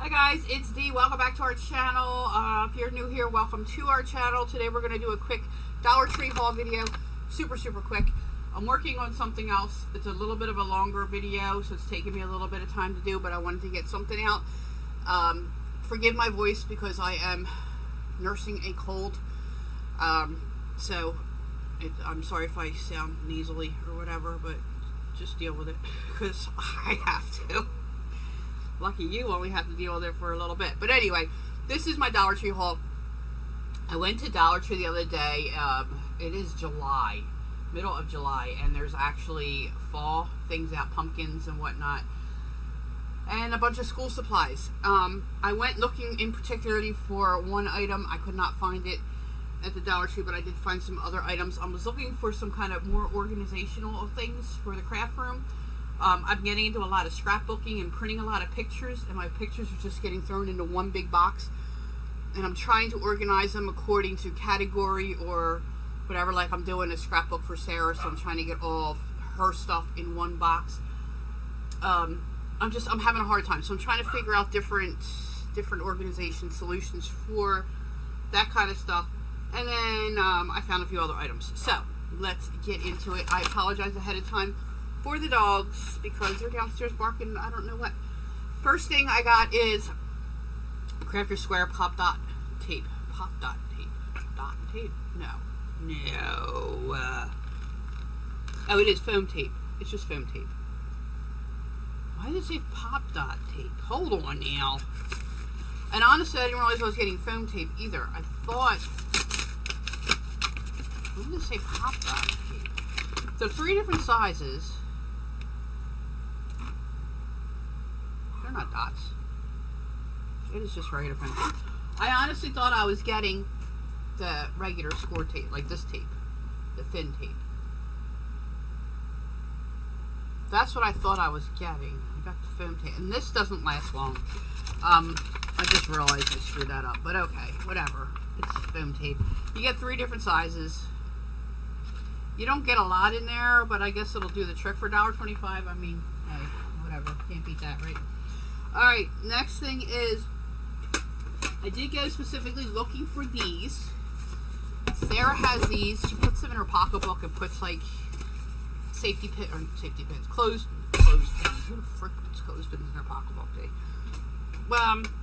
Hi guys, it's Dee. Welcome back to our channel. If you're new here, welcome to our channel. Today we're going to do a quick Dollar Tree haul video. Super quick. I'm working on something else. It's a little bit of a longer video, so it's taking me a little bit of time to do, but I wanted to get something out. Forgive my voice because I am nursing a cold. I'm sorry if I sound nasally or whatever, but just deal with it because I have to. Lucky you only have to deal with it for a little bit. But anyway, this is my Dollar Tree haul. I went to Dollar Tree the other day. It is July, middle of July, and there's actually fall things out, pumpkins and whatnot, and a bunch of school supplies. I went looking in particularly for one item. I could not find it at the Dollar Tree, but I did find some other items. I was looking for some kind of more organizational things for the craft room. I'm getting into a lot of scrapbooking and printing a lot of pictures, and my pictures are just getting thrown into one big box, and I'm trying to organize them according to category or whatever. Like I'm doing a scrapbook for Sarah, so I'm trying to get all of her stuff in one box. I'm having a hard time, so I'm trying to figure out different organization solutions for that kind of stuff. And then I found a few other items, so let's get into it. I apologize ahead of time for the dogs because they're downstairs barking I don't know what. First thing I got is Craft Your Square Pop Dot Tape. Pop Dot Tape. Dot Tape? No. Oh, it is foam tape. It's just foam tape. Why did it say Pop Dot Tape? Hold on now. And honestly, I didn't realize I was getting foam tape either. I thought... Why did it say Pop Dot Tape? So 3 different sizes. They're not dots. It is just regular pen. I honestly thought I was getting the regular score tape, like this tape, the thin tape. That's what I thought I was getting. I got the foam tape, and this doesn't last long. I just realized I screwed that up, but okay, whatever. It's foam tape. You get 3 different sizes. You don't get a lot in there, but I guess it'll do the trick for $1.25. I mean, hey, whatever. Can't beat that, right? Alright, next thing is, I did go specifically looking for these. Sarah has these. She puts them in her pocketbook and puts, like, safety pins, clothes pins. Who the frick puts clothes pins in her pocketbook?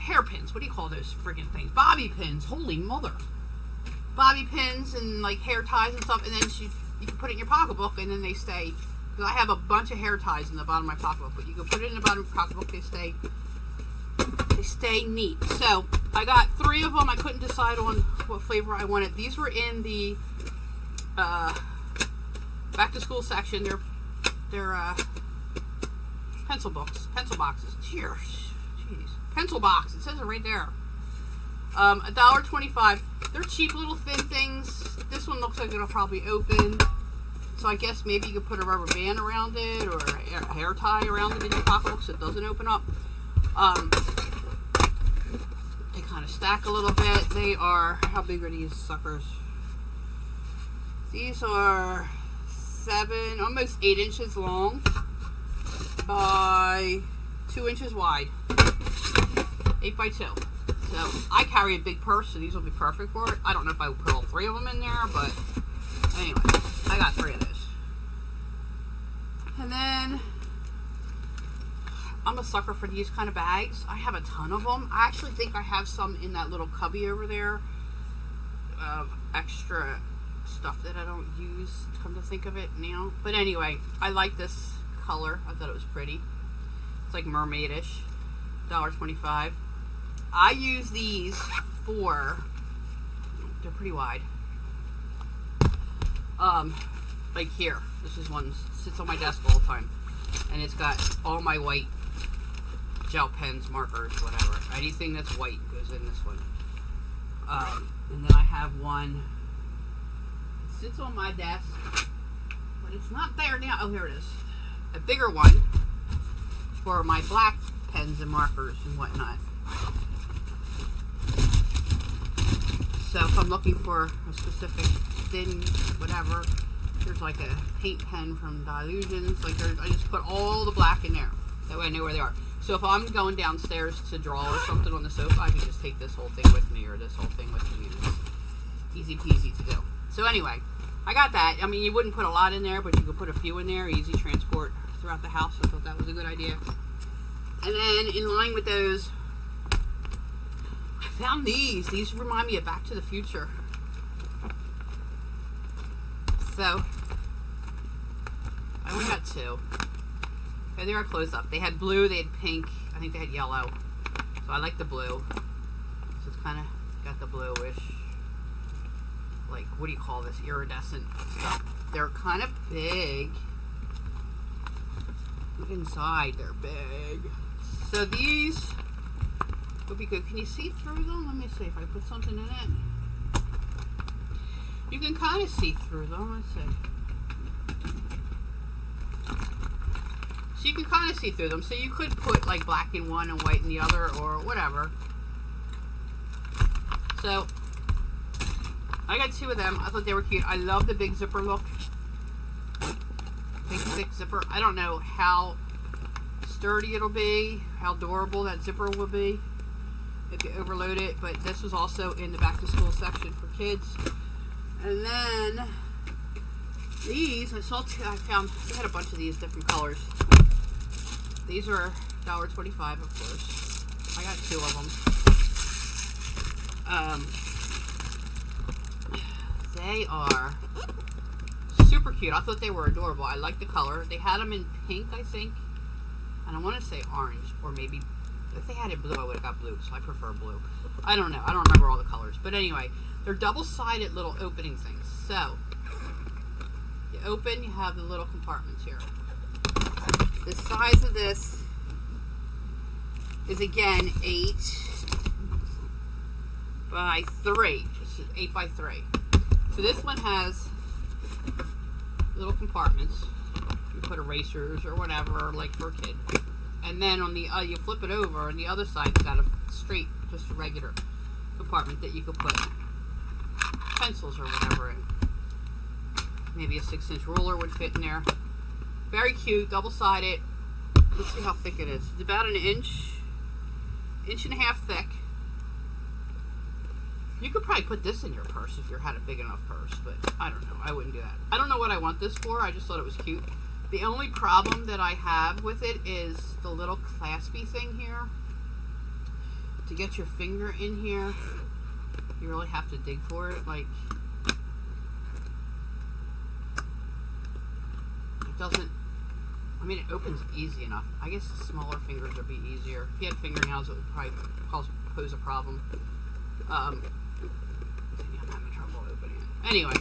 Hairpins. What do you call those friggin' things? Bobby pins. Holy mother. Bobby pins and, like, hair ties and stuff, and then you can put it in your pocketbook, and then they stay. Because I have a bunch of hair ties in the bottom of my pocketbook, but you can put it in the bottom of your pocketbook. They stay neat. So I got 3 of them. I couldn't decide on what flavor I wanted. These were in the back to school section. They're pencil boxes. Cheers. Jeez. Pencil box. It says it right there. $1.25. They're cheap little thin things. This one looks like it'll probably open. So I guess maybe you could put a rubber band around it or a hair tie around it in your pocketbook so it doesn't open up. They kind of stack a little bit. They are, how big are these suckers? These are 7, almost 8 inches long by 2 inches wide. 8 by 2. So I carry a big purse, so these will be perfect for it. I don't know if I would put all 3 of them in there, but anyway, I got 3 of those. And then I'm a sucker for these kind of bags. I have a ton of them. I actually think I have some in that little cubby over there of extra stuff that I don't use, come to think of it now. But anyway, I like this color. I thought it was pretty. It's like mermaidish. $1.25. I use these for, they're pretty wide. Like here, this is one that sits on my desk all the time, and it's got all my white gel pens, markers, whatever. Anything that's white goes in this one. And then I have one that sits on my desk, but it's not there now. Oh, here it is. A bigger one for my black pens and markers and whatnot. So if I'm looking for a specific thin whatever, there's like a paint pen from Dilutions. Like I just put all the black in there. That way I know where they are. So if I'm going downstairs to draw or something on the sofa, I can just take this whole thing with me or this whole thing with me. And it's easy peasy to do. So anyway, I got that. I mean, you wouldn't put a lot in there, but you could put a few in there. Easy transport throughout the house. I thought that was a good idea. And then in line with those, I found these. These remind me of Back to the Future. So I only got two. Okay, they are close up. They had blue, they had pink, I think they had yellow. So I like the blue. So it's kind of got the bluish, like, what do you call this, iridescent stuff. They're kind of big. Look inside, they're big. So these would be good. Can you see through them? Let me see if I put something in it. You can kind of see through them. Let's see. So you can kind of see through them. So you could put like black in one and white in the other or whatever. So I got two of them. I thought they were cute. I love the big zipper look. Big thick zipper. I don't know how sturdy it'll be, how durable that zipper will be if you overload it, but this was also in the back to school section for kids. And then these, I found, they had a bunch of these different colors. These are $1.25, of course. I got two of them. They are super cute. I thought they were adorable. I like the color. They had them in pink, I think, and I want to say orange, or maybe if they had it blue, I would have got blue, so I prefer blue. I don't know. I don't remember all the colors, but anyway, they're double-sided little opening things. So you open, you have the little compartments here. The size of this is again 8 by 3. This is 8 by 3. So this one has little compartments. You put erasers or whatever, like for a kid. And then on the you flip it over, and the other side's got a straight, just a regular compartment that you could put pencils or whatever in. Maybe a 6-inch ruler would fit in there. Very cute, double-sided. Let's see how thick it is. It's about an inch and a half thick. You could probably put this in your purse if you had a big enough purse, but I don't know. I wouldn't do that. I don't know what I want this for. I just thought it was cute. The only problem that I have with it is the little claspy thing here. To get your finger in here, you really have to dig for it. Like, it doesn't, I mean, it opens easy enough. I guess the smaller fingers would be easier. If you had fingernails, it would probably pose a problem. I'm having trouble opening it. Anyway,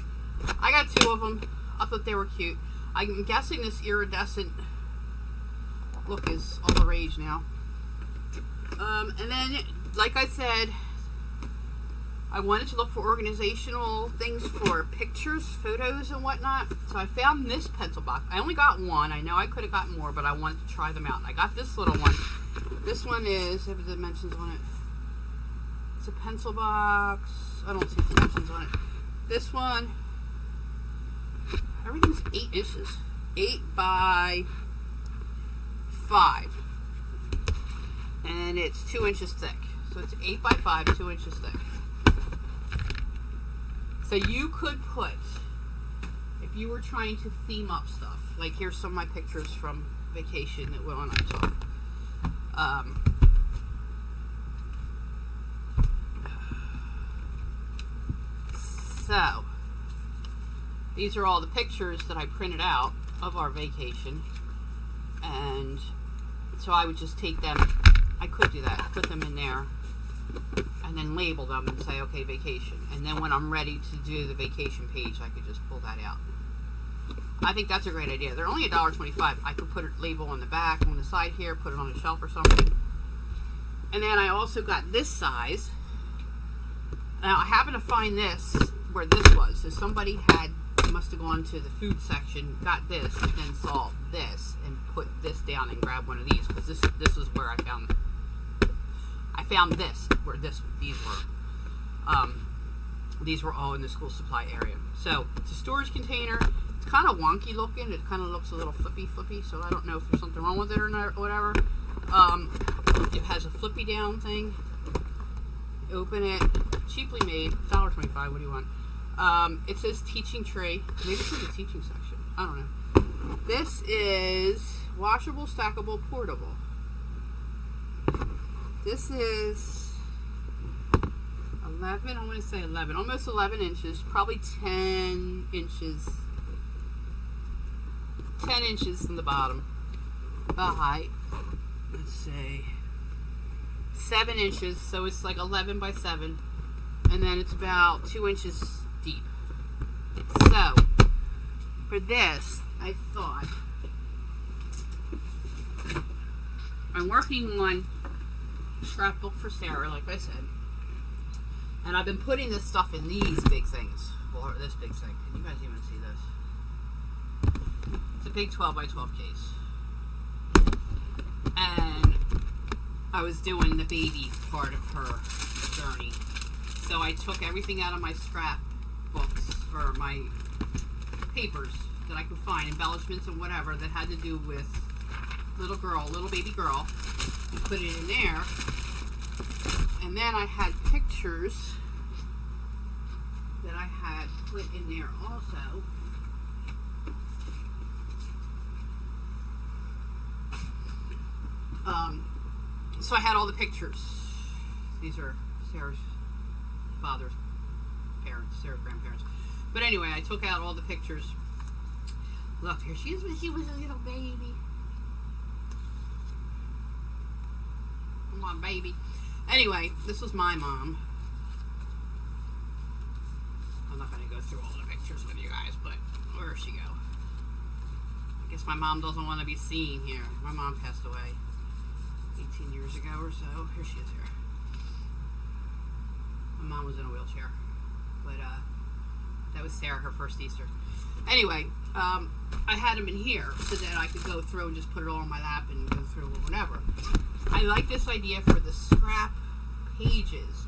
I got two of them. I thought they were cute. I'm guessing this iridescent look is all the rage now. And then, like I said, I wanted to look for organizational things for pictures, photos, and whatnot. So I found this pencil box. I only got one. I know I could have gotten more, but I wanted to try them out. And I got this little one. This one is, I have the dimensions on it. It's a pencil box. I don't see dimensions on it. This one, everything's 8 inches. 8 by 5. And it's 2 inches thick. So it's 8 by 5, 2 inches thick. So you could put, if you were trying to theme up stuff, like here's some of my pictures from vacation that Will and I took. So, these are all the pictures that I printed out of our vacation. And so I would just take them, I could do that, put them in there, and then label them and say, okay, vacation. And then when I'm ready to do the vacation page, I could just pull that out. I think that's a great idea. They're only $1.25. I could put a label on the back, on the side here, put it on a shelf or something. And then I also got this size. Now, I happen to find this where this was. So somebody must have gone to the food section, got this, and then saw this, and put this down and grabbed one of these, because this is where I found this, where these were. These were all in the school supply area. So, it's a storage container. It's kind of wonky looking. It kind of looks a little flippy, so I don't know if there's something wrong with it or not, or whatever. It has a flippy down thing. Open it. Cheaply made. $1.25. What do you want? It says teaching tray. Maybe it's in the teaching section. I don't know. This is washable, stackable, portable. This is 11. I'm going to say 11. Almost 11 inches. Probably 10 inches. 10 inches from the bottom. The height. Let's say 7 inches, so it's like 11 by 7, and then it's about 2 inches deep. So for this, I thought, I'm working on scrapbook for Sarah, like I said, and I've been putting this stuff in these big things, or this big thing. Can you guys even see this? It's a big 12 by 12 case. And I was doing the baby part of her journey. So I took everything out of my scrapbooks, or my papers that I could find, embellishments and whatever that had to do with little baby girl, and put it in there. And then I had pictures that I had put in there also. So I had all the pictures. These are Sarah's father's parents, Sarah's grandparents. But anyway, I took out all the pictures. Look, here she is when she was a little baby. Come on, baby. Anyway, this was my mom. I'm not going to go through all the pictures with you guys, but where'd she go? I guess my mom doesn't want to be seen here. My mom passed away 18 years ago or so. Here she is here. My mom was in a wheelchair. But that was Sarah, her first Easter. Anyway, I had them in here so that I could go through and just put it all on my lap and go through or whatever. I like this idea for the scrap pages.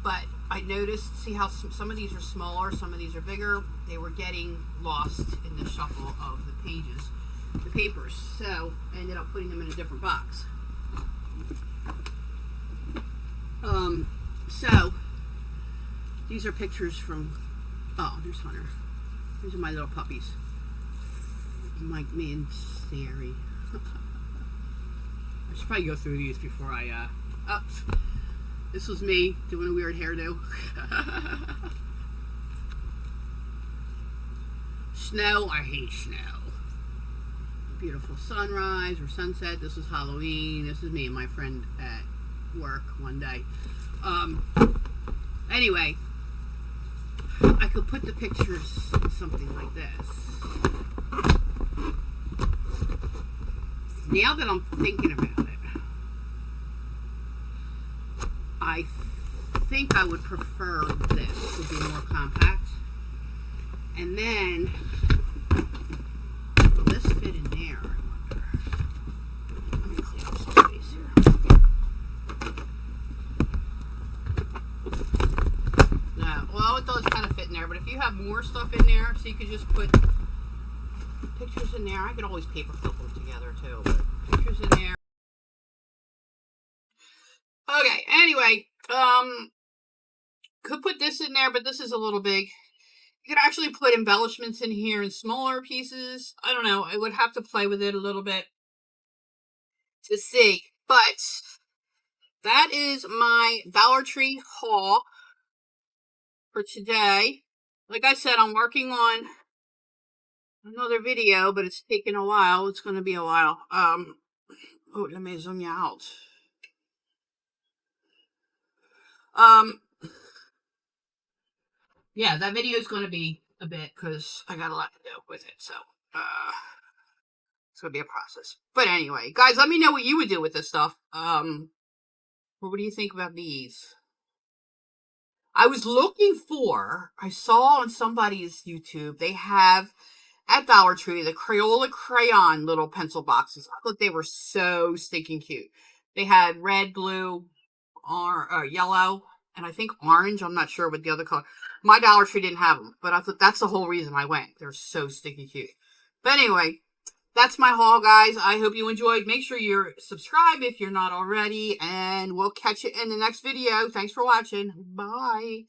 But I noticed, see how some of these are smaller, some of these are bigger. They were getting lost in the shuffle of the pages, the papers. So I ended up putting them in a different box. So these are pictures from, oh, there's Hunter. These are my little puppies. Me and Sari. I should probably go through these before I, this was me doing a weird hairdo. Snow, I hate snow. Beautiful sunrise or sunset. This was Halloween. This is me and my friend at work one day. Anyway, I could put the pictures in something like this. Now that I'm thinking about it, I think I would prefer this. Would be more compact. And then, will this fit in there, I wonder? Let me clean up some space here. No, well, it does kind of fit in there, but if you have more stuff in there, so you could just put pictures in there. I could always paper clip them together too, but pictures in there. Okay, anyway, could put this in there, but this is a little big. You could actually put embellishments in here in smaller pieces. I don't know. I would have to play with it a little bit to see. But that is my Dollar Tree haul for today. Like I said, I'm working on another video, but it's taking a while. It's going to be a while. Oh, let me zoom you out. Yeah, that video is going to be a bit because I got a lot to do with it. So, it's going to be a process. But anyway, guys, let me know what you would do with this stuff. What do you think about these? I was looking for, I saw on somebody's YouTube, they have at Dollar Tree the Crayola crayon little pencil boxes. I thought they were so stinking cute. They had red, blue, or yellow, and I think orange. I'm not sure what the other color. My Dollar Tree didn't have them, but I thought that's the whole reason I went. They're so stinking cute. But anyway, that's my haul, guys. I hope you enjoyed. Make sure you're subscribed if you're not already, and we'll catch you in the next video. Thanks for watching. Bye.